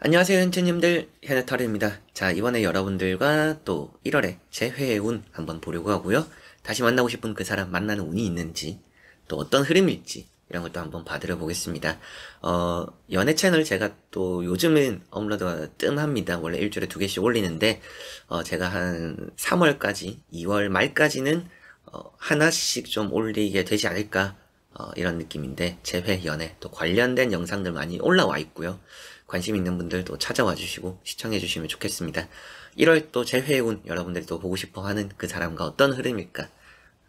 안녕하세요, 현채님들. 현해탈입니다. 자, 이번에 여러분들과 또 1월에 제 회의 운 한번 보려고 하고요. 다시 만나고 싶은 그 사람 만나는 운이 있는지, 또 어떤 흐름일지, 이런 것도 한번 봐드려 보겠습니다. 연애 채널 제가 또 요즘은 업로드가 뜸합니다. 원래 일주일에 2개씩 올리는데, 제가 한 3월까지, 2월 말까지는, 하나씩 좀 올리게 되지 않을까, 이런 느낌인데, 재회, 연애, 또 관련된 영상들 많이 올라와 있고요. 관심 있는 분들도 찾아와 주시고 시청해 주시면 좋겠습니다. 1월 또 재회운 여러분들이 또 보고 싶어 하는 그 사람과 어떤 흐름일까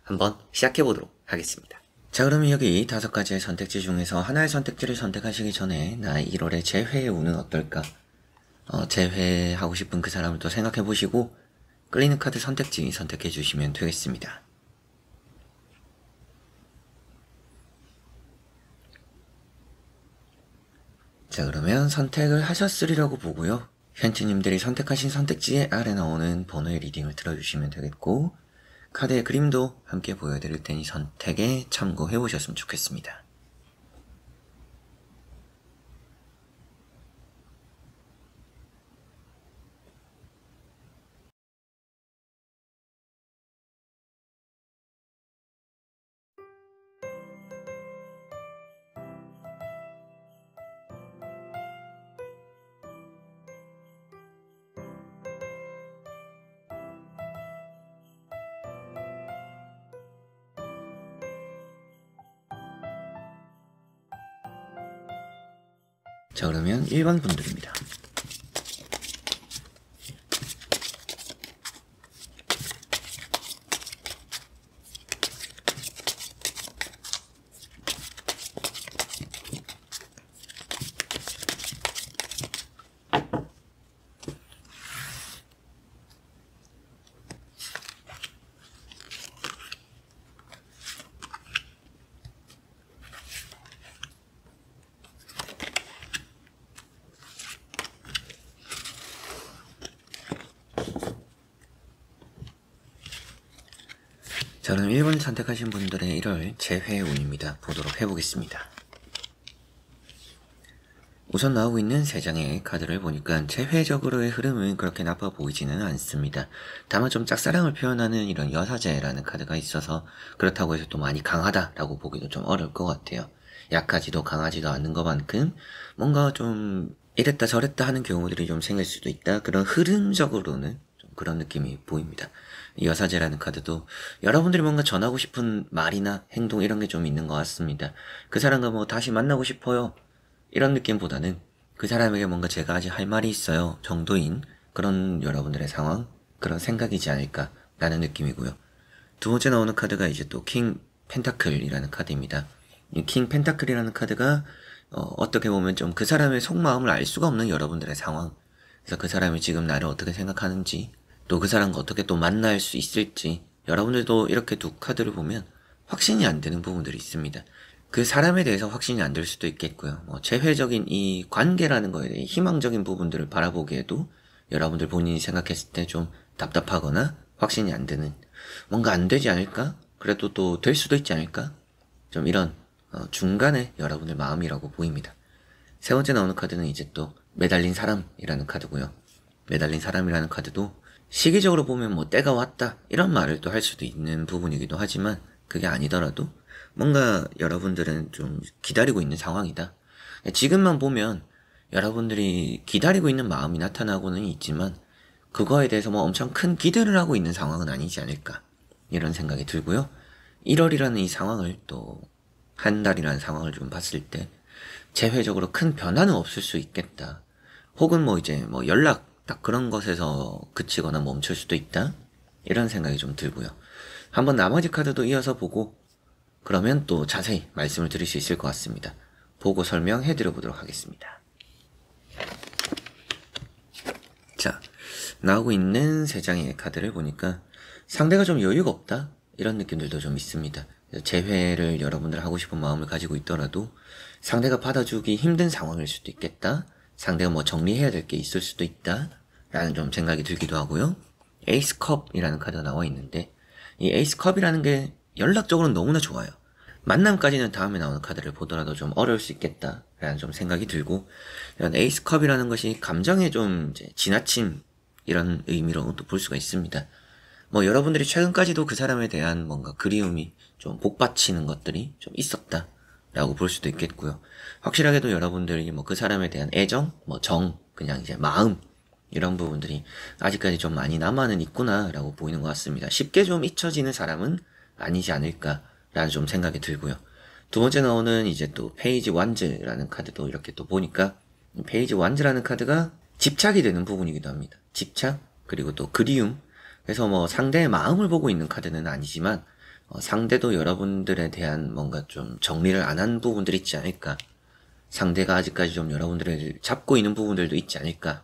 한번 시작해 보도록 하겠습니다. 자, 그러면 여기 5가지의 선택지 중에서 하나의 선택지를 선택하시기 전에 나의 1월의 재회의 운은 어떨까? 재회하고 싶은 그 사람을 또 생각해 보시고 끌리는 카드 선택지 선택해 주시면 되겠습니다. 자, 그러면 선택을 하셨으리라고 보고요. 현치님들이 선택하신 선택지에 아래 나오는 번호의 리딩을 들어주시면 되겠고, 카드의 그림도 함께 보여드릴 테니 선택에 참고해 보셨으면 좋겠습니다. 자, 그러면 1번 분들입니다. 자, 그럼 1번 선택하신 분들의 1월 재회 운입니다. 보도록 해보겠습니다. 우선 나오고 있는 3장의 카드를 보니까 재회적으로의 흐름은 그렇게 나빠 보이지는 않습니다. 다만 좀 짝사랑을 표현하는 이런 여사제라는 카드가 있어서 그렇다고 해서 또 많이 강하다라고 보기도 좀 어려울 것 같아요. 약하지도 강하지도 않은 것만큼 뭔가 좀 이랬다 저랬다 하는 경우들이 좀 생길 수도 있다. 그런 흐름적으로는 좀 그런 느낌이 보입니다. 여사제라는 카드도 여러분들이 뭔가 전하고 싶은 말이나 행동 이런 게 좀 있는 것 같습니다. 그 사람과 뭐 다시 만나고 싶어요. 이런 느낌보다는 그 사람에게 뭔가 제가 아직 할 말이 있어요 정도인 그런 여러분들의 상황, 그런 생각이지 않을까라는 느낌이고요. 두 번째 나오는 카드가 이제 또 킹 펜타클이라는 카드입니다. 이 킹 펜타클이라는 카드가 어떻게 보면 좀 그 사람의 속마음을 알 수가 없는 여러분들의 상황, 그래서 그 사람이 지금 나를 어떻게 생각하는지, 또 그 사람과 어떻게 또 만날 수 있을지, 여러분들도 이렇게 두 카드를 보면 확신이 안 되는 부분들이 있습니다. 그 사람에 대해서 확신이 안 될 수도 있겠고요. 재회적인 이 관계라는 거에 대해 희망적인 부분들을 바라보기에도 여러분들 본인이 생각했을 때 좀 답답하거나 확신이 안 되는, 뭔가 안 되지 않을까? 그래도 또 될 수도 있지 않을까? 좀 이런 중간에 여러분들 마음이라고 보입니다. 세 번째 나오는 카드는 이제 또 매달린 사람이라는 카드고요. 매달린 사람이라는 카드도 시기적으로 보면 뭐 때가 왔다 이런 말을 또 할 수도 있는 부분이기도 하지만, 그게 아니더라도 뭔가 여러분들은 좀 기다리고 있는 상황이다. 지금만 보면 여러분들이 기다리고 있는 마음이 나타나고는 있지만 그거에 대해서 뭐 엄청 큰 기대를 하고 있는 상황은 아니지 않을까, 이런 생각이 들고요. 1월이라는 이 상황을, 또 한 달이라는 상황을 좀 봤을 때 재회적으로 큰 변화는 없을 수 있겠다. 혹은 뭐 이제 뭐 연락 딱 그런 것에서 그치거나 멈출 수도 있다. 이런 생각이 좀 들고요. 한번 나머지 카드도 이어서 보고 그러면 또 자세히 말씀을 드릴 수 있을 것 같습니다. 보고 설명해 드려 보도록 하겠습니다. 자, 나오고 있는 3장의 카드를 보니까 상대가 좀 여유가 없다? 이런 느낌들도 좀 있습니다. 재회를 여러분들 하고 싶은 마음을 가지고 있더라도 상대가 받아주기 힘든 상황일 수도 있겠다. 상대가 뭐 정리해야 될 게 있을 수도 있다. 라는 좀 생각이 들기도 하고요. 에이스 컵이라는 카드가 나와 있는데, 이 에이스 컵이라는 게 연락적으로는 너무나 좋아요. 만남까지는 다음에 나오는 카드를 보더라도 좀 어려울 수 있겠다라는 좀 생각이 들고, 이런 에이스컵이라는 것이 감정의 좀 이제 지나침 이런 의미로 또 볼 수가 있습니다. 뭐 여러분들이 최근까지도 그 사람에 대한 뭔가 그리움이 좀 복받치는 것들이 좀 있었다라고 볼 수도 있겠고요. 확실하게도 여러분들이 뭐 그 사람에 대한 애정, 뭐 정, 그냥 이제 마음 이런 부분들이 아직까지 좀 많이 남아는 있구나라고 보이는 것 같습니다. 쉽게 좀 잊혀지는 사람은 아니지 않을까라는 좀 생각이 들고요. 두 번째 나오는 이제 또 페이지 완즈라는 카드도 이렇게 또 보니까, 페이지 완즈라는 카드가 집착이 되는 부분이기도 합니다. 집착, 그리고 또 그리움. 그래서 뭐 상대의 마음을 보고 있는 카드는 아니지만, 상대도 여러분들에 대한 뭔가 좀 정리를 안 한 부분들이 있지 않을까. 상대가 아직까지 좀 여러분들을 잡고 있는 부분들도 있지 않을까.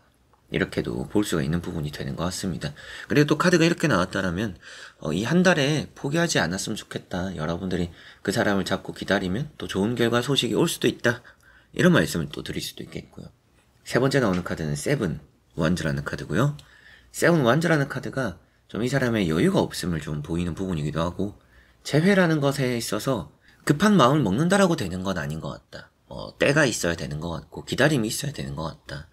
이렇게도 볼 수가 있는 부분이 되는 것 같습니다. 그리고 또 카드가 이렇게 나왔다라면, 이 한 달에 포기하지 않았으면 좋겠다. 여러분들이 그 사람을 잡고 기다리면 또 좋은 결과 소식이 올 수도 있다. 이런 말씀을 또 드릴 수도 있겠고요. 세 번째 나오는 카드는 세븐 완즈라는 카드고요. 세븐 완즈라는 카드가 좀 이 사람의 여유가 없음을 좀 보이는 부분이기도 하고, 재회라는 것에 있어서 급한 마음을 먹는다라고 되는 건 아닌 것 같다. 때가 있어야 되는 것 같고, 기다림이 있어야 되는 것 같다.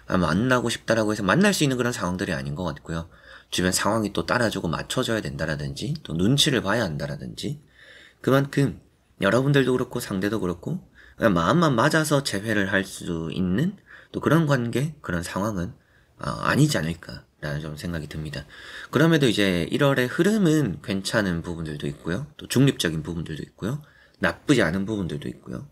만나고 싶다라고 해서 만날 수 있는 그런 상황들이 아닌 것 같고요. 주변 상황이 또 따라주고 맞춰줘야 된다라든지, 또 눈치를 봐야 한다라든지, 그만큼 여러분들도 그렇고 상대도 그렇고 그냥 마음만 맞아서 재회를 할 수 있는 또 그런 관계, 그런 상황은 아니지 않을까라는 좀 생각이 듭니다. 그럼에도 이제 1월의 흐름은 괜찮은 부분들도 있고요. 또 중립적인 부분들도 있고요. 나쁘지 않은 부분들도 있고요.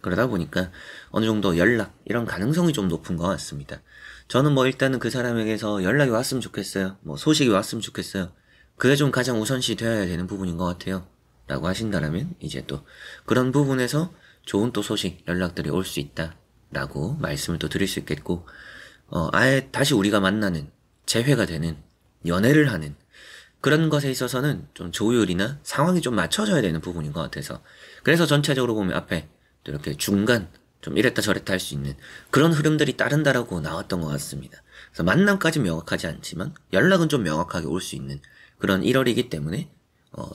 그러다 보니까 어느 정도 연락, 이런 가능성이 좀 높은 것 같습니다. 저는 뭐 일단은 그 사람에게서 연락이 왔으면 좋겠어요. 뭐 소식이 왔으면 좋겠어요. 그게 좀 가장 우선시 되어야 되는 부분인 것 같아요. 라고 하신다라면 이제 또 그런 부분에서 좋은 또 소식, 연락들이 올 수 있다. 라고 말씀을 또 드릴 수 있겠고, 아예 다시 우리가 만나는, 재회가 되는, 연애를 하는, 그런 것에 있어서는 좀 조율이나 상황이 좀 맞춰져야 되는 부분인 것 같아서, 그래서 전체적으로 보면 앞에 또 이렇게 중간, 좀 이랬다 저랬다 할 수 있는 그런 흐름들이 따른다라고 나왔던 것 같습니다. 그래서 만남까지 명확하지 않지만 연락은 좀 명확하게 올 수 있는 그런 1월이기 때문에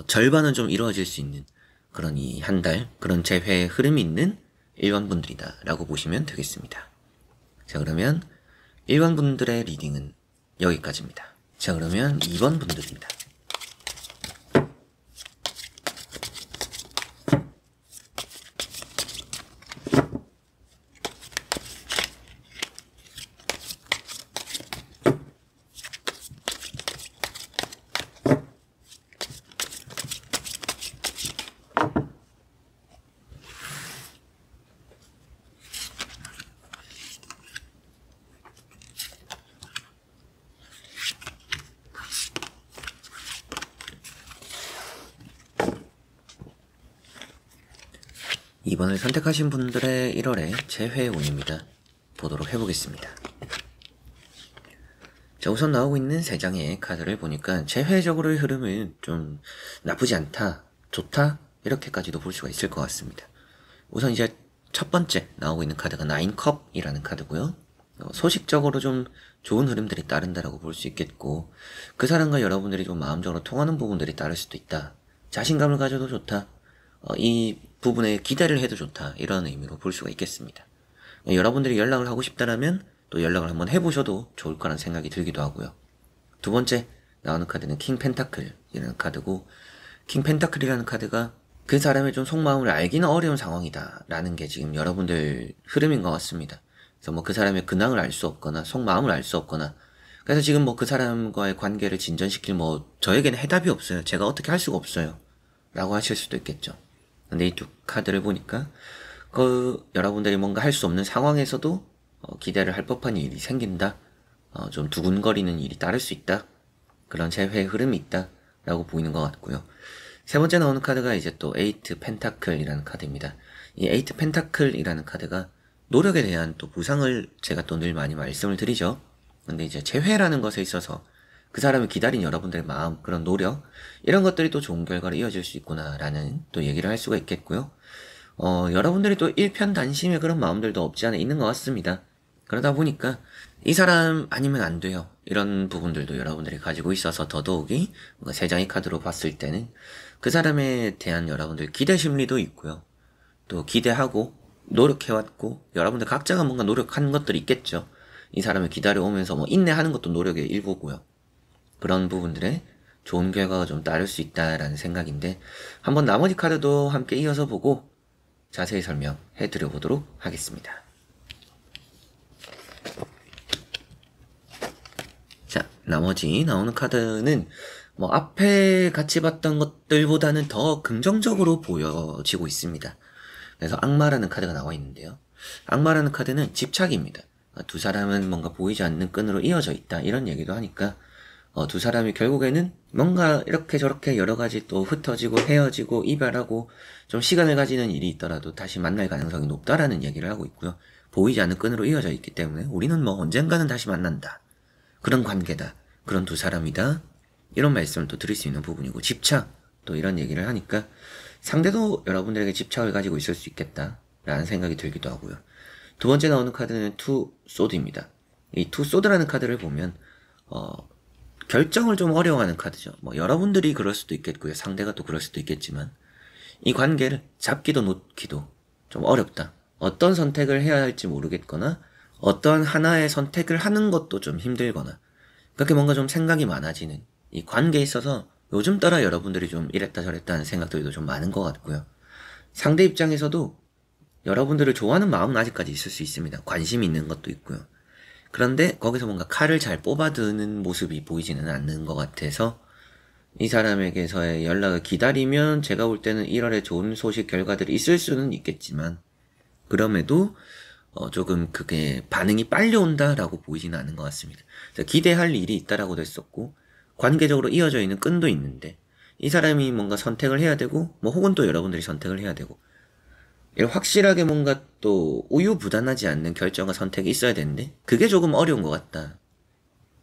절반은 좀 이루어질 수 있는 그런 이 한 달, 그런 재회의 흐름이 있는 1번 분들이다 라고 보시면 되겠습니다. 자, 그러면 1번 분들의 리딩은 여기까지입니다. 자, 그러면 2번 분들입니다. 이번을 선택하신 분들의 1월의 재회 운입니다. 보도록 해보겠습니다. 자, 우선 나오고 있는 3장의 카드를 보니까 재회적으로의 흐름은 좀 나쁘지 않다, 좋다, 이렇게까지도 볼 수가 있을 것 같습니다. 우선 이제 첫 번째 나오고 있는 카드가 9컵이라는 카드고요. 소식적으로 좀 좋은 흐름들이 따른다라고 볼 수 있겠고, 그 사람과 여러분들이 좀 마음적으로 통하는 부분들이 따를 수도 있다. 자신감을 가져도 좋다. 이 부분에 기대를 해도 좋다. 이런 의미로 볼 수가 있겠습니다. 여러분들이 연락을 하고 싶다라면 또 연락을 한번 해보셔도 좋을 거란 생각이 들기도 하고요. 두 번째 나오는 카드는 킹 펜타클이라는 카드고, 킹 펜타클이라는 카드가 그 사람의 좀 속마음을 알기는 어려운 상황이다 라는 게 지금 여러분들 흐름인 것 같습니다. 그래서 뭐 그 사람의 근황을 알 수 없거나 속마음을 알 수 없거나, 그래서 지금 뭐 그 사람과의 관계를 진전시킬 뭐 저에게는 해답이 없어요. 제가 어떻게 할 수가 없어요. 라고 하실 수도 있겠죠. 근데 이 두 카드를 보니까 여러분들이 뭔가 할 수 없는 상황에서도 기대를 할 법한 일이 생긴다. 좀 두근거리는 일이 따를 수 있다. 그런 재회의 흐름이 있다. 라고 보이는 것 같고요. 세 번째 나오는 카드가 이제 또 에이트 펜타클이라는 카드입니다. 이 에이트 펜타클이라는 카드가 노력에 대한 또 보상을 제가 또 늘 많이 말씀을 드리죠. 근데 이제 재회라는 것에 있어서 그 사람을 기다린 여러분들의 마음, 그런 노력, 이런 것들이 또 좋은 결과로 이어질 수 있구나라는 또 얘기를 할 수가 있겠고요. 여러분들이 또 일편단심의 그런 마음들도 없지 않아 있는 것 같습니다. 그러다 보니까 이 사람 아니면 안 돼요. 이런 부분들도 여러분들이 가지고 있어서 더더욱이 3장의 카드로 봤을 때는 그 사람에 대한 여러분들 기대 심리도 있고요. 또 기대하고 노력해왔고 여러분들 각자가 뭔가 노력한 것들이 있겠죠. 이 사람을 기다려오면서 뭐 인내하는 것도 노력의 일부고요. 그런 부분들에 좋은 결과가 좀 따를 수 있다라는 생각인데 한번 나머지 카드도 함께 이어서 보고 자세히 설명해 드려보도록 하겠습니다. 자, 나머지 나오는 카드는 뭐 앞에 같이 봤던 것들보다는 더 긍정적으로 보여지고 있습니다. 그래서 악마라는 카드가 나와 있는데요. 악마라는 카드는 집착입니다. 두 사람은 뭔가 보이지 않는 끈으로 이어져 있다 이런 얘기도 하니까 두 사람이 결국에는 뭔가 이렇게 저렇게 여러 가지 또 흩어지고 헤어지고 이별하고 좀 시간을 가지는 일이 있더라도 다시 만날 가능성이 높다라는 얘기를 하고 있고요. 보이지 않는 끈으로 이어져 있기 때문에 우리는 뭐 언젠가는 다시 만난다. 그런 관계다. 그런 두 사람이다. 이런 말씀을 또 드릴 수 있는 부분이고 집착 또 이런 얘기를 하니까 상대도 여러분들에게 집착을 가지고 있을 수 있겠다라는 생각이 들기도 하고요. 두 번째 나오는 카드는 투 소드입니다. 이 투 소드라는 카드를 보면 결정을 좀 어려워하는 카드죠. 뭐 여러분들이 그럴 수도 있겠고요. 상대가 또 그럴 수도 있겠지만 이 관계를 잡기도 놓기도 좀 어렵다. 어떤 선택을 해야 할지 모르겠거나 어떤 하나의 선택을 하는 것도 좀 힘들거나 그렇게 뭔가 좀 생각이 많아지는 이 관계에 있어서 요즘 따라 여러분들이 좀 이랬다 저랬다 하는 생각들도 좀 많은 것 같고요. 상대 입장에서도 여러분들을 좋아하는 마음은 아직까지 있을 수 있습니다. 관심이 있는 것도 있고요. 그런데 거기서 뭔가 칼을 잘 뽑아드는 모습이 보이지는 않는 것 같아서 이 사람에게서의 연락을 기다리면 제가 볼 때는 1월에 좋은 소식 결과들이 있을 수는 있겠지만 그럼에도 조금 그게 반응이 빨리 온다라고 보이지는 않는 것 같습니다. 기대할 일이 있다라고도 했었고 관계적으로 이어져 있는 끈도 있는데 이 사람이 뭔가 선택을 해야 되고 뭐 혹은 또 여러분들이 선택을 해야 되고 확실하게 뭔가 또 우유부단하지 않는 결정과 선택이 있어야 되는데 그게 조금 어려운 것 같다.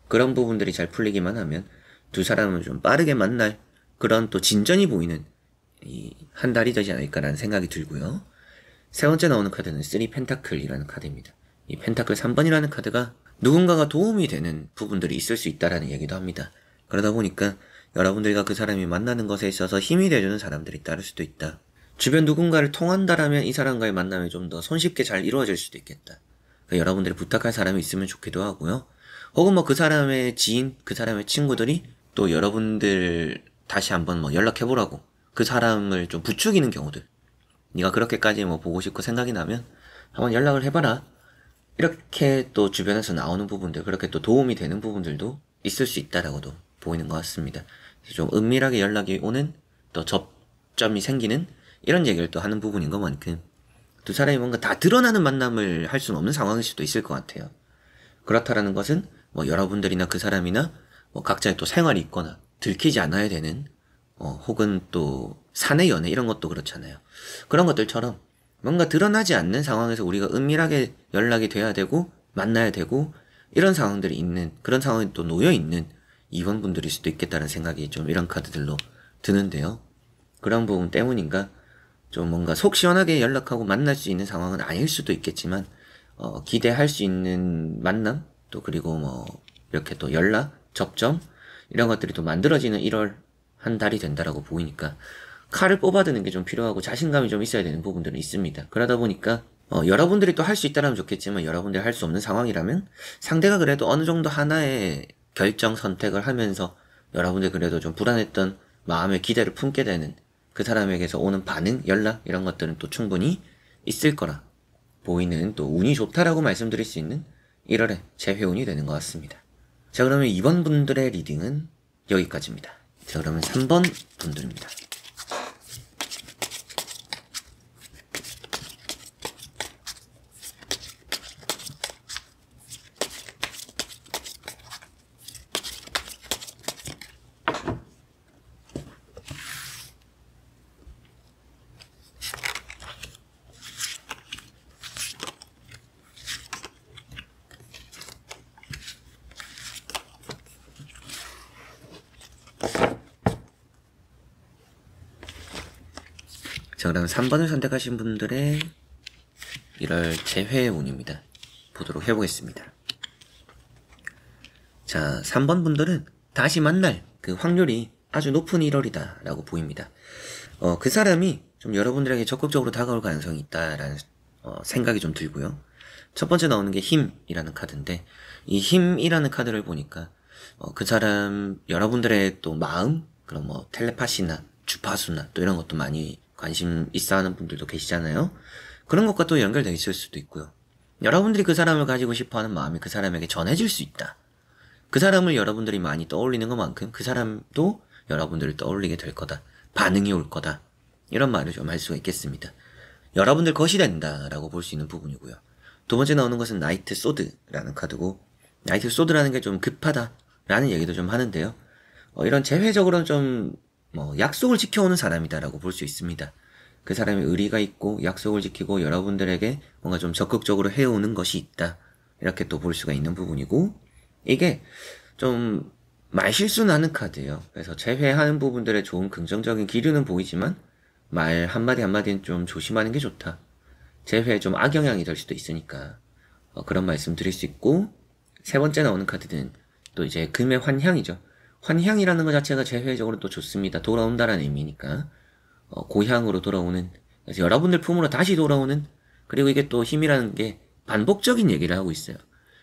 그런 부분들이 잘 풀리기만 하면 두 사람을 좀 빠르게 만날 그런 또 진전이 보이는 한 달이 되지 않을까라는 생각이 들고요. 세 번째 나오는 카드는 3 펜타클이라는 카드입니다. 이 펜타클 3번이라는 카드가 누군가가 도움이 되는 부분들이 있을 수 있다라는 얘기도 합니다. 그러다 보니까 여러분들과 그 사람이 만나는 것에 있어서 힘이 되어주는 사람들이 따를 수도 있다. 주변 누군가를 통한다라면 이 사람과의 만남이 좀 더 손쉽게 잘 이루어질 수도 있겠다. 그러니까 여러분들이 부탁할 사람이 있으면 좋기도 하고요. 혹은 뭐 그 사람의 지인, 그 사람의 친구들이 또 여러분들 다시 한번 뭐 연락해보라고 그 사람을 좀 부추기는 경우들. 네가 그렇게까지 뭐 보고 싶고 생각이 나면 한번 연락을 해봐라. 이렇게 또 주변에서 나오는 부분들, 그렇게 또 도움이 되는 부분들도 있을 수 있다라고도 보이는 것 같습니다. 그래서 좀 은밀하게 연락이 오는 또 접점이 생기는 이런 얘기를 또 하는 부분인 것만큼 두 사람이 뭔가 다 드러나는 만남을 할 수는 없는 상황일 수도 있을 것 같아요. 그렇다라는 것은 뭐 여러분들이나 그 사람이나 뭐 각자의 또 생활이 있거나 들키지 않아야 되는 혹은 또 사내 연애 이런 것도 그렇잖아요. 그런 것들처럼 뭔가 드러나지 않는 상황에서 우리가 은밀하게 연락이 돼야 되고 만나야 되고 이런 상황들이 있는 그런 상황에 또 놓여 있는 이원분들일 수도 있겠다는 생각이 좀 이런 카드들로 드는데요. 그런 부분 때문인가 좀 뭔가 속 시원하게 연락하고 만날 수 있는 상황은 아닐 수도 있겠지만 기대할 수 있는 만남 또 그리고 뭐 이렇게 또 연락 접점 이런 것들이 또 만들어지는 1월 한 달이 된다라고 보이니까 칼을 뽑아드는 게 좀 필요하고 자신감이 좀 있어야 되는 부분들은 있습니다. 그러다 보니까 여러분들이 또 할 수 있다면 좋겠지만 여러분들이 할 수 없는 상황이라면 상대가 그래도 어느 정도 하나의 결정 선택을 하면서 여러분들 그래도 좀 불안했던 마음의 기대를 품게 되는 그 사람에게서 오는 반응, 연락 이런 것들은 또 충분히 있을 거라 보이는 또 운이 좋다라고 말씀드릴 수 있는 1월의 재회운이 되는 것 같습니다. 자, 그러면 이번 분들의 리딩은 여기까지입니다. 자, 그러면 3번 분들입니다. 자, 그럼 3번을 선택하신 분들의 1월 재회운입니다. 보도록 해보겠습니다. 자, 3번 분들은 다시 만날 그 확률이 아주 높은 1월이다 라고 보입니다. 그 사람이 좀 여러분들에게 적극적으로 다가올 가능성이 있다라는 생각이 좀 들고요. 첫 번째 나오는 게 힘이라는 카드인데, 이 힘이라는 카드를 보니까 그 사람 여러분들의 또 마음, 그런 뭐 텔레파시나 주파수나 또 이런 것도 많이 관심 있어하는 분들도 계시잖아요. 그런 것과 또 연결되어 있을 수도 있고요. 여러분들이 그 사람을 가지고 싶어하는 마음이 그 사람에게 전해질 수 있다. 그 사람을 여러분들이 많이 떠올리는 것만큼 그 사람도 여러분들을 떠올리게 될 거다. 반응이 올 거다. 이런 말을 좀 할 수가 있겠습니다. 여러분들 것이 된다라고 볼 수 있는 부분이고요. 두 번째 나오는 것은 나이트 소드라는 카드고, 나이트 소드라는 게 좀 급하다라는 얘기도 좀 하는데요. 이런 재회적으로는 좀 약속을 지켜오는 사람이다라고 볼 수 있습니다. 그 사람의 의리가 있고 약속을 지키고 여러분들에게 뭔가 좀 적극적으로 해오는 것이 있다. 이렇게 또 볼 수가 있는 부분이고, 이게 좀 말실수 나는 카드예요. 그래서 재회하는 부분들의 좋은 긍정적인 기류는 보이지만 말 한마디 한마디는 좀 조심하는 게 좋다. 재회에 좀 악영향이 될 수도 있으니까 그런 말씀 드릴 수 있고, 세 번째 나오는 카드는 또 이제 금의 환향이죠. 환향이라는 것 자체가 재회적으로 또 좋습니다. 돌아온다라는 의미니까 고향으로 돌아오는, 그래서 여러분들 품으로 다시 돌아오는, 그리고 이게 또 힘이라는 게 반복적인 얘기를 하고 있어요.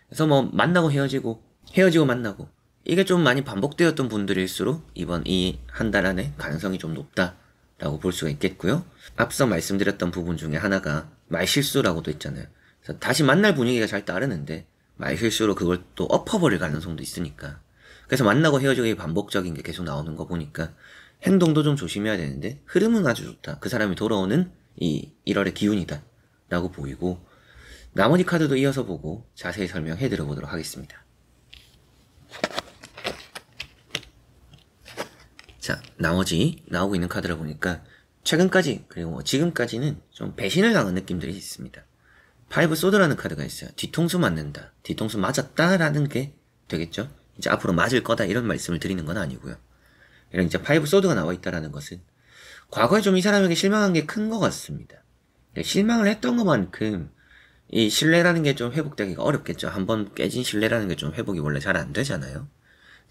그래서 뭐 만나고 헤어지고 헤어지고 만나고, 이게 좀 많이 반복되었던 분들일수록 이번 이 한 달 안에 가능성이 좀 높다라고 볼 수가 있겠고요. 앞서 말씀드렸던 부분 중에 하나가 말실수라고도 있잖아요. 그래서 다시 만날 분위기가 잘 따르는데 말실수로 그걸 또 엎어버릴 가능성도 있으니까, 그래서 만나고 헤어지기 반복적인 게 계속 나오는 거 보니까 행동도 좀 조심해야 되는데 흐름은 아주 좋다. 그 사람이 돌아오는 이 1월의 기운이다 라고 보이고, 나머지 카드도 이어서 보고 자세히 설명해 드려보도록 하겠습니다. 자, 나머지 나오고 있는 카드를 보니까 최근까지 그리고 지금까지는 좀 배신을 당한 느낌들이 있습니다. 파이브 소드라는 카드가 있어요. 뒤통수 맞는다, 뒤통수 맞았다라는 게 되겠죠. 이제 앞으로 맞을 거다 이런 말씀을 드리는 건 아니고요. 이런 이제 파이브 소드가 나와 있다라는 것은 과거에 좀 이 사람에게 실망한 게 큰 것 같습니다. 실망을 했던 것만큼 이 신뢰라는 게 좀 회복되기가 어렵겠죠. 한번 깨진 신뢰라는 게 좀 회복이 원래 잘 안 되잖아요.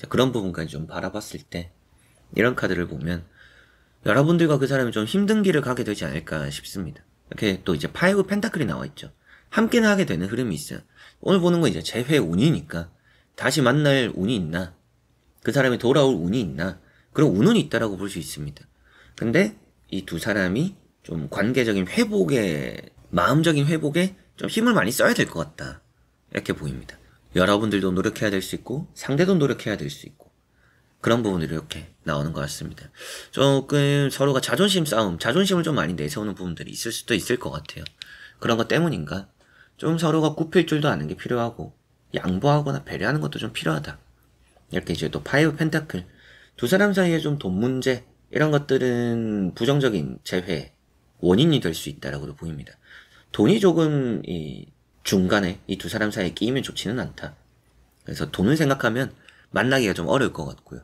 그런 부분까지 좀 바라봤을 때 이런 카드를 보면 여러분들과 그 사람이 좀 힘든 길을 가게 되지 않을까 싶습니다. 이렇게 또 이제 파이브 펜타클이 나와 있죠. 함께는 하게 되는 흐름이 있어요. 오늘 보는 건 이제 재회 운이니까 다시 만날 운이 있나, 그 사람이 돌아올 운이 있나, 그런 운은 있다라고 볼 수 있습니다. 근데 이 두 사람이 좀 관계적인 회복에, 마음적인 회복에 좀 힘을 많이 써야 될 것 같다, 이렇게 보입니다. 여러분들도 노력해야 될 수 있고 상대도 노력해야 될 수 있고, 그런 부분들이 이렇게 나오는 것 같습니다. 조금 서로가 자존심 싸움, 자존심을 좀 많이 내세우는 부분들이 있을 수도 있을 것 같아요. 그런 것 때문인가 좀 서로가 굽힐 줄도 아는 게 필요하고 양보하거나 배려하는 것도 좀 필요하다. 이렇게 이제 또 파이브 펜타클, 두 사람 사이에 좀 돈 문제 이런 것들은 부정적인 재회 원인이 될 수 있다라고도 보입니다. 돈이 조금 이 중간에 이 두 사람 사이에 끼이면 좋지는 않다. 그래서 돈을 생각하면 만나기가 좀 어려울 것 같고요.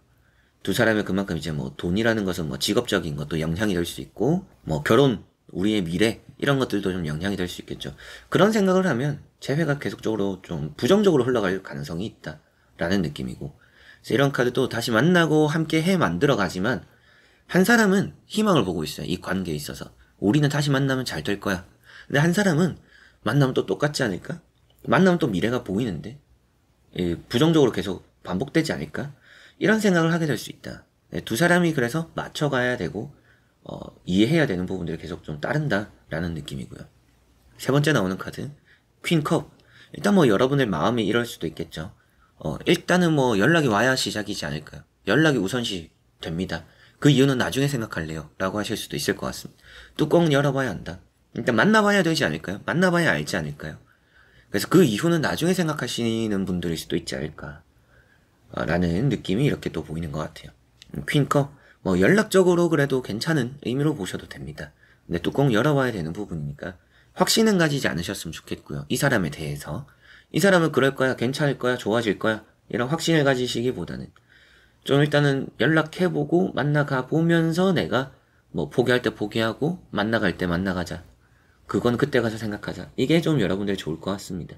두 사람이 그만큼 이제 뭐 돈이라는 것은 뭐 직업적인 것도 영향이 될 수 있고, 뭐 결혼, 우리의 미래 이런 것들도 좀 영향이 될 수 있겠죠. 그런 생각을 하면 재회가 계속적으로 좀 부정적으로 흘러갈 가능성이 있다라는 느낌이고, 그래서 이런 카드도 다시 만나고 함께 해 만들어 가지만 한 사람은 희망을 보고 있어요. 이 관계에 있어서 우리는 다시 만나면 잘 될 거야. 근데 한 사람은 만나면 또 똑같지 않을까? 만나면 또 미래가 보이는데 부정적으로 계속 반복되지 않을까? 이런 생각을 하게 될 수 있다. 두 사람이 그래서 맞춰가야 되고 이해해야 되는 부분들을 계속 좀 따른다라는 느낌이고요. 세 번째 나오는 카드 퀸컵. 일단 뭐 여러분의 마음이 이럴 수도 있겠죠. 일단은 뭐 연락이 와야 시작이지 않을까요? 연락이 우선시 됩니다. 그 이유는 나중에 생각할래요 라고 하실 수도 있을 것 같습니다. 뚜껑은 열어봐야 한다. 일단 만나봐야 되지 않을까요? 만나봐야 알지 않을까요? 그래서 그 이후는 나중에 생각하시는 분들일 수도 있지 않을까 라는 느낌이 이렇게 또 보이는 것 같아요. 퀸컵, 뭐 연락적으로 그래도 괜찮은 의미로 보셔도 됩니다. 근데 뚜껑 열어봐야 되는 부분이니까 확신은 가지지 않으셨으면 좋겠고요. 이 사람에 대해서 이 사람은 그럴 거야, 괜찮을 거야, 좋아질 거야 이런 확신을 가지시기보다는 좀 일단은 연락해보고 만나가 보면서 내가 뭐 포기할 때 포기하고 만나갈 때 만나가자, 그건 그때 가서 생각하자, 이게 좀 여러분들 좋을 것 같습니다.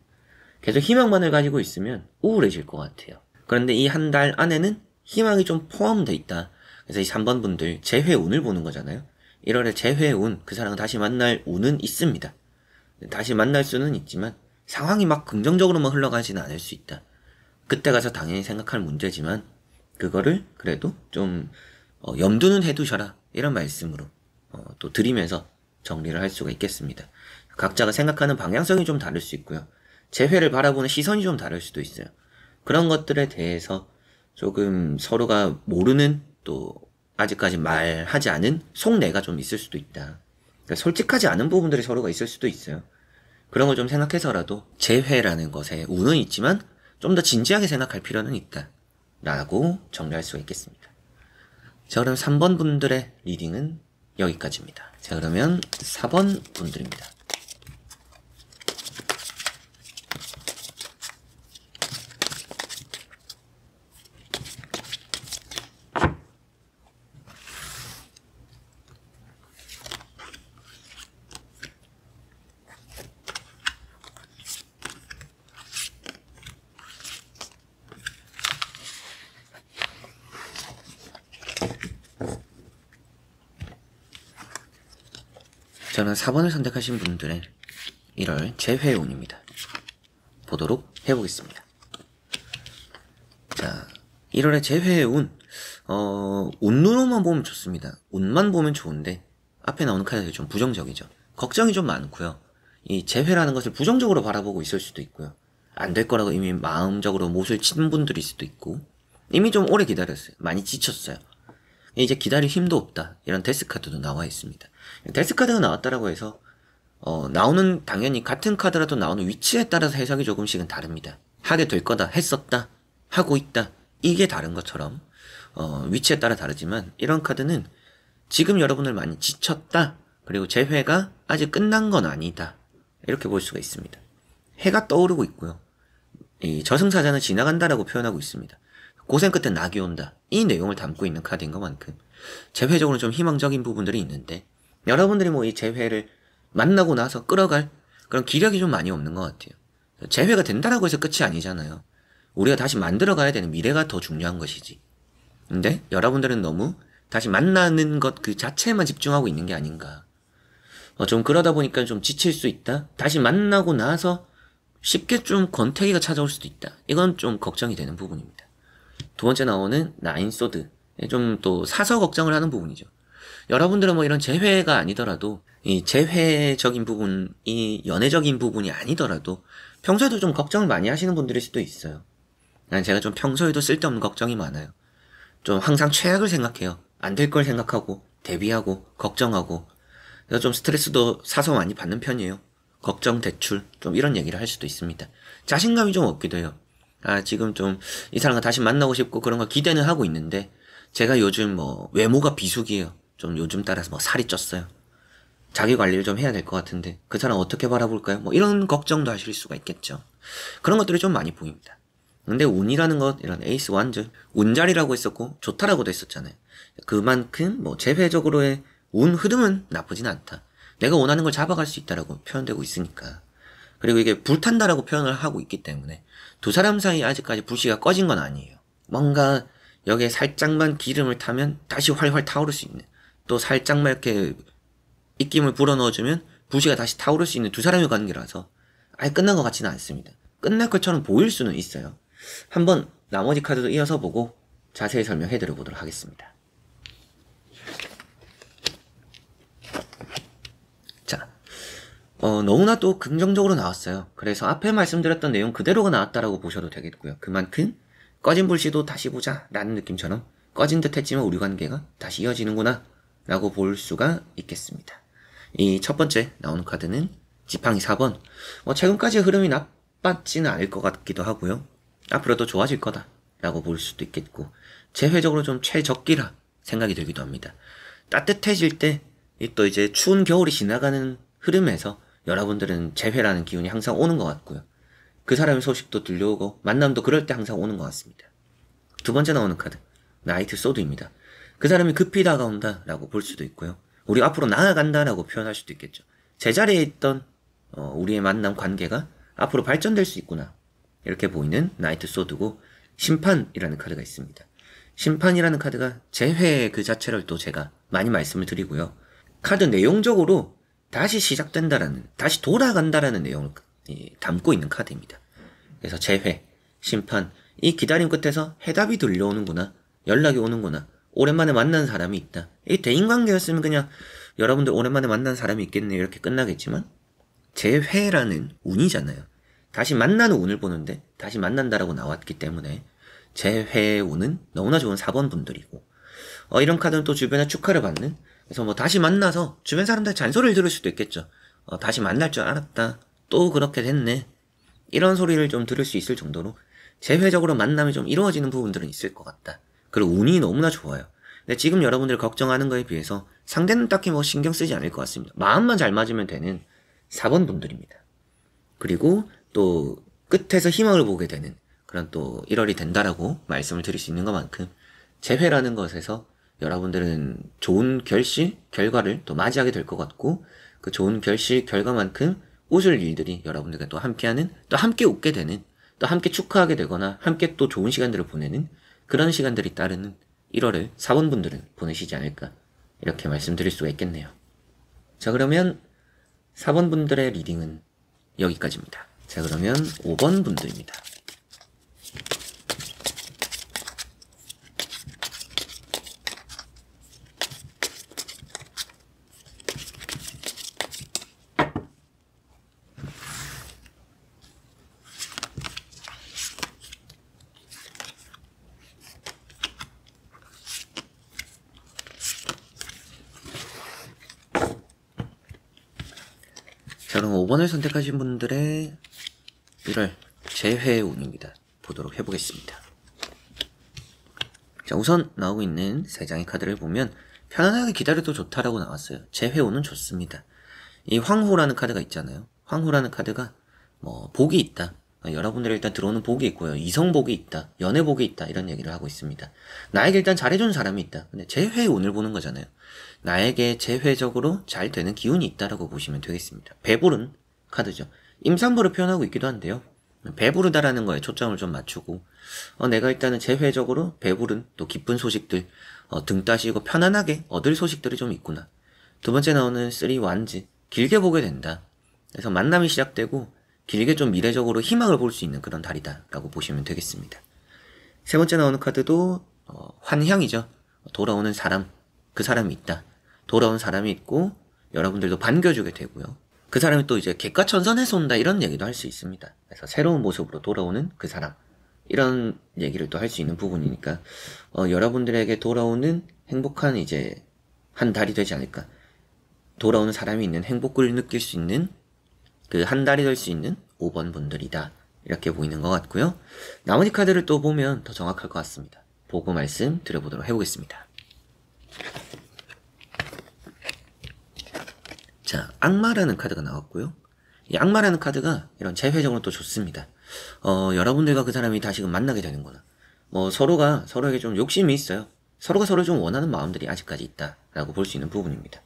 계속 희망만을 가지고 있으면 우울해질 것 같아요. 그런데 이 한 달 안에는 희망이 좀 포함되어 있다. 그래서 이 3번 분들 재회운을 보는 거잖아요. 1월에 재회운, 그 사람과 다시 만날 운은 있습니다. 다시 만날 수는 있지만 상황이 막 긍정적으로만 흘러가지는 않을 수 있다. 그때 가서 당연히 생각할 문제지만 그거를 그래도 좀 염두는 해두셔라, 이런 말씀으로 또 드리면서 정리를 할 수가 있겠습니다. 각자가 생각하는 방향성이 좀 다를 수 있고요. 재회를 바라보는 시선이 좀 다를 수도 있어요. 그런 것들에 대해서 조금 서로가 모르는, 또 아직까지 말하지 않은 속내가 좀 있을 수도 있다. 그러니까 솔직하지 않은 부분들이 서로가 있을 수도 있어요. 그런 걸 좀 생각해서라도 재회라는 것에 운은 있지만 좀 더 진지하게 생각할 필요는 있다 라고 정리할 수가 있겠습니다. 자, 그럼 3번 분들의 리딩은 여기까지입니다. 자, 그러면 4번 분들입니다. 저는 4번을 선택하신 분들의 1월 재회운입니다. 보도록 해보겠습니다. 자, 1월의 재회운, 운으로만 보면 좋습니다. 운만 보면 좋은데 앞에 나오는 카드들이 좀 부정적이죠. 걱정이 좀 많고요. 이 재회라는 것을 부정적으로 바라보고 있을 수도 있고요. 안 될 거라고 이미 마음적으로 못을 친 분들일 수도 있고, 이미 좀 오래 기다렸어요. 많이 지쳤어요. 이제 기다릴 힘도 없다, 이런 데스 카드도 나와 있습니다. 데스 카드가 나왔다라고 해서 나오는, 당연히 같은 카드라도 나오는 위치에 따라서 해석이 조금씩은 다릅니다. 하게 될 거다, 했었다, 하고 있다, 이게 다른 것처럼 위치에 따라 다르지만, 이런 카드는 지금 여러분을 많이 지쳤다, 그리고 재회가 아직 끝난 건 아니다, 이렇게 볼 수가 있습니다. 해가 떠오르고 있고요. 이 저승사자는 지나간다라고 표현하고 있습니다. 고생 끝에 낙이 온다, 이 내용을 담고 있는 카드인 것만큼 재회적으로 좀 희망적인 부분들이 있는데, 여러분들이 뭐 이 재회를 만나고 나서 끌어갈 그런 기력이 좀 많이 없는 것 같아요. 재회가 된다라고 해서 끝이 아니잖아요. 우리가 다시 만들어가야 되는 미래가 더 중요한 것이지. 근데 여러분들은 너무 다시 만나는 것 그 자체에만 집중하고 있는 게 아닌가. 좀 그러다 보니까 좀 지칠 수 있다. 다시 만나고 나서 쉽게 좀 권태기가 찾아올 수도 있다. 이건 좀 걱정이 되는 부분입니다. 두 번째 나오는 나인 소드, 좀 또 사서 걱정을 하는 부분이죠. 여러분들은 뭐 이런 재회가 아니더라도, 이 재회적인 부분, 이 연애적인 부분이 아니더라도 평소에도 좀 걱정을 많이 하시는 분들일 수도 있어요. 제가 좀 평소에도 쓸데없는 걱정이 많아요. 좀 항상 최악을 생각해요. 안 될 걸 생각하고 대비하고 걱정하고, 그래서 좀 스트레스도 사서 많이 받는 편이에요. 걱정, 대출, 좀 이런 얘기를 할 수도 있습니다. 자신감이 좀 없기도 해요. 지금 좀 이 사람과 다시 만나고 싶고 그런 걸 기대는 하고 있는데, 제가 요즘 뭐 외모가 비수기예요. 좀 요즘 따라서 뭐 살이 쪘어요. 자기 관리를 좀 해야 될 것 같은데 그 사람 어떻게 바라볼까요? 뭐 이런 걱정도 하실 수가 있겠죠. 그런 것들이 좀 많이 보입니다. 근데 운이라는 것, 이런 에이스 완즈, 운자리라고 했었고 좋다라고도 했었잖아요. 그만큼 뭐 재회적으로의 운 흐름은 나쁘진 않다. 내가 원하는 걸 잡아갈 수 있다라고 표현되고 있으니까. 그리고 이게 불탄다라고 표현을 하고 있기 때문에 두 사람 사이 아직까지 불씨가 꺼진 건 아니에요. 뭔가 여기에 살짝만 기름을 타면 다시 활활 타오를 수 있는, 또 살짝만 이렇게 입김을 불어넣어주면 불씨가 다시 타오를 수 있는 두 사람의 관계라서 아예 끝난 것 같지는 않습니다. 끝날 것처럼 보일 수는 있어요. 한번 나머지 카드도 이어서 보고 자세히 설명해드려 보도록 하겠습니다. 자, 너무나 또 긍정적으로 나왔어요. 그래서 앞에 말씀드렸던 내용 그대로가 나왔다라고 보셔도 되겠고요. 그만큼 꺼진 불씨도 다시 보자 라는 느낌처럼 꺼진 듯 했지만 우리 관계가 다시 이어지는구나 라고 볼 수가 있겠습니다. 이 첫 번째 나오는 카드는 지팡이 4번. 최근까지의 흐름이 나빴지는 않을 것 같기도 하고요. 앞으로도 좋아질 거다 라고 볼 수도 있겠고, 재회적으로 좀 최적기라 생각이 들기도 합니다. 따뜻해질 때 또 이제 추운 겨울이 지나가는 흐름에서 여러분들은 재회라는 기운이 항상 오는 것 같고요. 그 사람의 소식도 들려오고 만남도 그럴 때 항상 오는 것 같습니다. 두 번째 나오는 카드 나이트 소드입니다. 그 사람이 급히 다가온다 라고 볼 수도 있고요. 우리 앞으로 나아간다 라고 표현할 수도 있겠죠. 제자리에 있던 우리의 만남 관계가 앞으로 발전될 수 있구나, 이렇게 보이는 나이트 소드고, 심판이라는 카드가 있습니다. 심판이라는 카드가 재회 그 자체를 또 제가 많이 말씀을 드리고요. 카드 내용적으로 다시 시작된다라는, 다시 돌아간다라는 내용을 담고 있는 카드입니다. 그래서 재회, 심판, 이 기다림 끝에서 해답이 들려오는구나, 연락이 오는구나, 오랜만에 만난 사람이 있다. 이 대인관계였으면 그냥 여러분들 오랜만에 만난 사람이 있겠네 이렇게 끝나겠지만, 재회라는 운이잖아요. 다시 만나는 운을 보는데 다시 만난다라고 나왔기 때문에 재회의 운은 너무나 좋은 4번 분들이고, 이런 카드는 또 주변에 축하를 받는, 그래서 뭐 다시 만나서 주변 사람들 잔소리를 들을 수도 있겠죠. 다시 만날 줄 알았다, 또 그렇게 됐네, 이런 소리를 좀 들을 수 있을 정도로 재회적으로 만남이 좀 이루어지는 부분들은 있을 것 같다. 그리고 운이 너무나 좋아요. 근데 지금 여러분들 걱정하는 거에 비해서 상대는 딱히 뭐 신경 쓰지 않을 것 같습니다. 마음만 잘 맞으면 되는 4번 분들입니다. 그리고 또 끝에서 희망을 보게 되는 그런 또 1월이 된다라고 말씀을 드릴 수 있는 것만큼, 재회라는 것에서 여러분들은 좋은 결실, 결과를 또 맞이하게 될 것 같고, 그 좋은 결실, 결과만큼 웃을 일들이 여러분들과 또 함께하는, 또 함께 웃게 되는, 또 함께 축하하게 되거나 함께 또 좋은 시간들을 보내는 그런 시간들이 따르는 1월을 4번 분들은 보내시지 않을까, 이렇게 말씀드릴 수가 있겠네요. 자, 그러면 4번 분들의 리딩은 여기까지입니다. 자, 그러면 5번 분들입니다. 자, 그럼 5번을 선택하신 분들의 1월 재회 운입니다. 보도록 해보겠습니다. 자, 우선 나오고 있는 3장의 카드를 보면 편안하게 기다려도 좋다라고 나왔어요. 재회 운은 좋습니다. 이 황호라는 카드가 있잖아요. 황호라는 카드가 뭐 복이 있다, 여러분들이 일단 들어오는 복이 있고요, 이성복이 있다, 연애복이 있다, 이런 얘기를 하고 있습니다. 나에게 일단 잘해주는 사람이 있다. 근데 재회의 운을 보는 거잖아요. 나에게 재회적으로 잘 되는 기운이 있다라고 보시면 되겠습니다. 배부른 카드죠. 임산부를 표현하고 있기도 한데요, 배부르다라는 거에 초점을 좀 맞추고, 내가 일단은 재회적으로 배부른 또 기쁜 소식들, 등 따시고 편안하게 얻을 소식들이 좀 있구나. 두 번째 나오는 3 완즈, 길게 보게 된다. 그래서 만남이 시작되고 길게 좀 미래적으로 희망을 볼 수 있는 그런 달이다 라고 보시면 되겠습니다. 세 번째 나오는 카드도 환향이죠. 돌아오는 사람, 그 사람이 있다. 돌아온 사람이 있고 여러분들도 반겨주게 되고요. 그 사람이 또 이제 객과천선해서 온다, 이런 얘기도 할 수 있습니다. 그래서 새로운 모습으로 돌아오는 그 사람, 이런 얘기를 또 할 수 있는 부분이니까 여러분들에게 돌아오는 행복한 이제 한 달이 되지 않을까. 돌아오는 사람이 있는 행복을 느낄 수 있는 그 한 달이 될 수 있는 5번 분들이다, 이렇게 보이는 것 같고요. 나머지 카드를 또 보면 더 정확할 것 같습니다. 보고 말씀 드려보도록 해보겠습니다. 자, 악마라는 카드가 나왔고요. 이 악마라는 카드가 이런 재회적으로 또 좋습니다. 여러분들과 그 사람이 다시금 만나게 되는구나. 뭐 서로가 서로에게 좀 욕심이 있어요. 서로가 서로 좀 원하는 마음들이 아직까지 있다라고 볼 수 있는 부분입니다.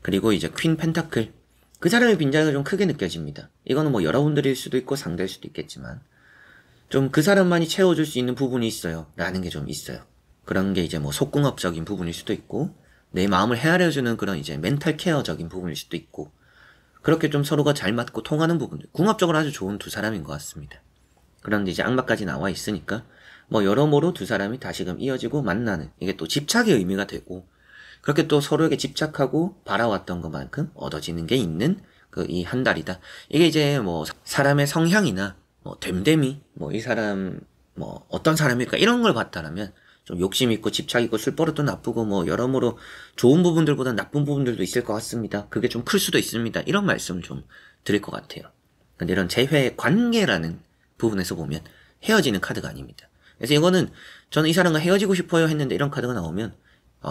그리고 이제 퀸 펜타클, 그 사람의 빈자리가 좀 크게 느껴집니다. 이거는 뭐 여러분들일 수도 있고 상대일 수도 있겠지만 좀 그 사람만이 채워줄 수 있는 부분이 있어요 라는 게 좀 있어요. 그런 게 이제 뭐 속궁합적인 부분일 수도 있고, 내 마음을 헤아려주는 그런 이제 멘탈 케어적인 부분일 수도 있고, 그렇게 좀 서로가 잘 맞고 통하는 부분들, 궁합적으로 아주 좋은 두 사람인 것 같습니다. 그런데 이제 악마까지 나와 있으니까 뭐 여러모로 두 사람이 다시금 이어지고 만나는, 이게 또 집착의 의미가 되고, 그렇게 또 서로에게 집착하고 바라왔던 것만큼 얻어지는 게 있는 그 이 한 달이다. 이게 이제 뭐 사람의 성향이나 뭐 됨됨이, 뭐 이 사람 뭐 어떤 사람일까, 이런 걸 봤다라면 좀 욕심 있고 집착 있고 술버릇도 나쁘고 뭐 여러모로 좋은 부분들보다 나쁜 부분들도 있을 것 같습니다. 그게 좀 클 수도 있습니다. 이런 말씀 좀 드릴 것 같아요. 근데 이런 재회 관계라는 부분에서 보면 헤어지는 카드가 아닙니다. 그래서 이거는 저는 이 사람과 헤어지고 싶어요 했는데 이런 카드가 나오면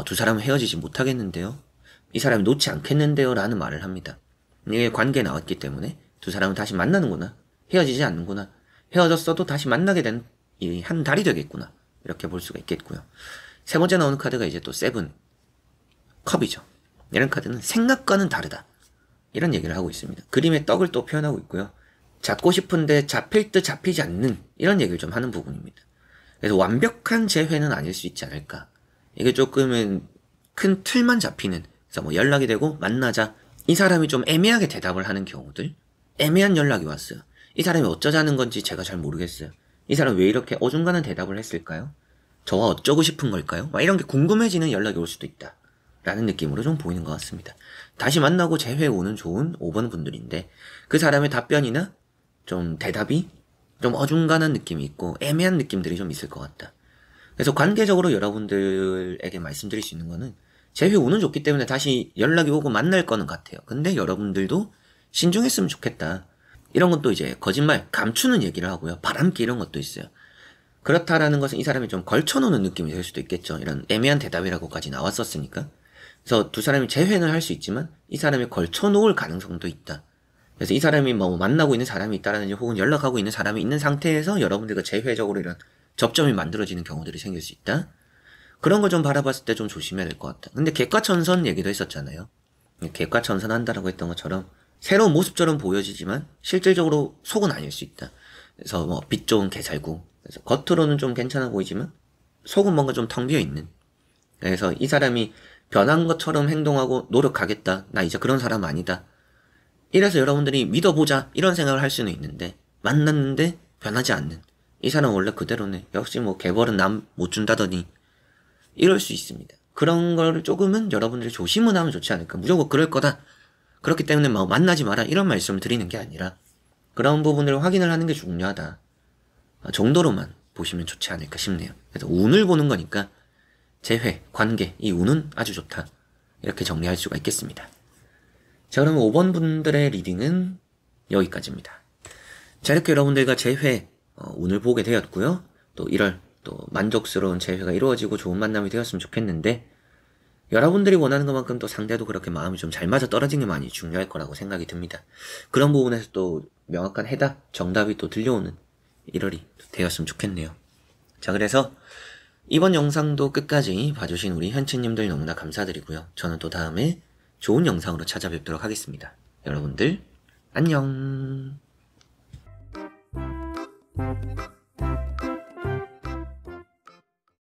두 사람은 헤어지지 못하겠는데요, 이 사람이 놓지 않겠는데요 라는 말을 합니다. 이게 관계에 나왔기 때문에 두 사람은 다시 만나는구나, 헤어지지 않는구나, 헤어졌어도 다시 만나게 된 이 한 달이 되겠구나, 이렇게 볼 수가 있겠고요. 세 번째 나오는 카드가 이제 또 세븐 컵이죠. 이런 카드는 생각과는 다르다, 이런 얘기를 하고 있습니다. 그림의 떡을 또 표현하고 있고요. 잡고 싶은데 잡힐 듯 잡히지 않는, 이런 얘기를 좀 하는 부분입니다. 그래서 완벽한 재회는 아닐 수 있지 않을까. 이게 조금은 큰 틀만 잡히는, 그래서 뭐 연락이 되고 만나자. 이 사람이 좀 애매하게 대답을 하는 경우들. 애매한 연락이 왔어요. 이 사람이 어쩌자는 건지 제가 잘 모르겠어요. 이 사람 왜 이렇게 어중간한 대답을 했을까요? 저와 어쩌고 싶은 걸까요? 막 이런 게 궁금해지는 연락이 올 수도 있다. 라는 느낌으로 좀 보이는 것 같습니다. 다시 만나고 재회 오는 좋은 5번 분들인데, 그 사람의 답변이나 좀 대답이 좀 어중간한 느낌이 있고 애매한 느낌들이 좀 있을 것 같다. 그래서 관계적으로 여러분들에게 말씀드릴 수 있는 거는, 재회 오는 좋기 때문에 다시 연락이 오고 만날 거는 같아요. 근데 여러분들도 신중했으면 좋겠다. 이런 것도 이제 거짓말, 감추는 얘기를 하고요. 바람기 이런 것도 있어요. 그렇다라는 것은 이 사람이 좀 걸쳐놓는 느낌이 될 수도 있겠죠. 이런 애매한 대답이라고까지 나왔었으니까. 그래서 두 사람이 재회는 할 수 있지만 이 사람이 걸쳐놓을 가능성도 있다. 그래서 이 사람이 뭐 만나고 있는 사람이 있다라든지 혹은 연락하고 있는 사람이 있는 상태에서 여러분들과 재회적으로 이런 접점이 만들어지는 경우들이 생길 수 있다. 그런 걸 좀 바라봤을 때 좀 조심해야 될 것 같다. 근데 객과천선 얘기도 했었잖아요. 객과천선 한다라고 했던 것처럼 새로운 모습처럼 보여지지만 실질적으로 속은 아닐 수 있다. 그래서 뭐 빛 좋은 개살구. 그래서 겉으로는 좀 괜찮아 보이지만 속은 뭔가 좀 텅 비어 있는. 그래서 이 사람이 변한 것처럼 행동하고 노력하겠다. 나 이제 그런 사람 아니다. 이래서 여러분들이 믿어보자 이런 생각을 할 수는 있는데, 만났는데 변하지 않는, 이 사람 원래 그대로네, 역시 뭐 개벌은 남 못 준다더니, 이럴 수 있습니다. 그런 걸 조금은 여러분들이 조심은 하면 좋지 않을까. 무조건 그럴 거다. 그렇기 때문에 뭐 만나지 마라 이런 말씀을 드리는 게 아니라 그런 부분을 확인을 하는 게 중요하다 정도로만 보시면 좋지 않을까 싶네요. 그래서 운을 보는 거니까 재회, 관계, 이 운은 아주 좋다. 이렇게 정리할 수가 있겠습니다. 자, 그러면 5번 분들의 리딩은 여기까지입니다. 자, 이렇게 여러분들과 재회, 운을 보게 되었고요. 또 1월 또 만족스러운 재회가 이루어지고 좋은 만남이 되었으면 좋겠는데, 여러분들이 원하는 것만큼 또 상대도 그렇게 마음이 좀 잘 맞아 떨어지는 게 많이 중요할 거라고 생각이 듭니다. 그런 부분에서 또 명확한 해답, 정답이 또 들려오는 1월이 되었으면 좋겠네요. 자, 그래서 이번 영상도 끝까지 봐주신 우리 현치님들 너무나 감사드리고요. 저는 또 다음에 좋은 영상으로 찾아뵙도록 하겠습니다. 여러분들 안녕.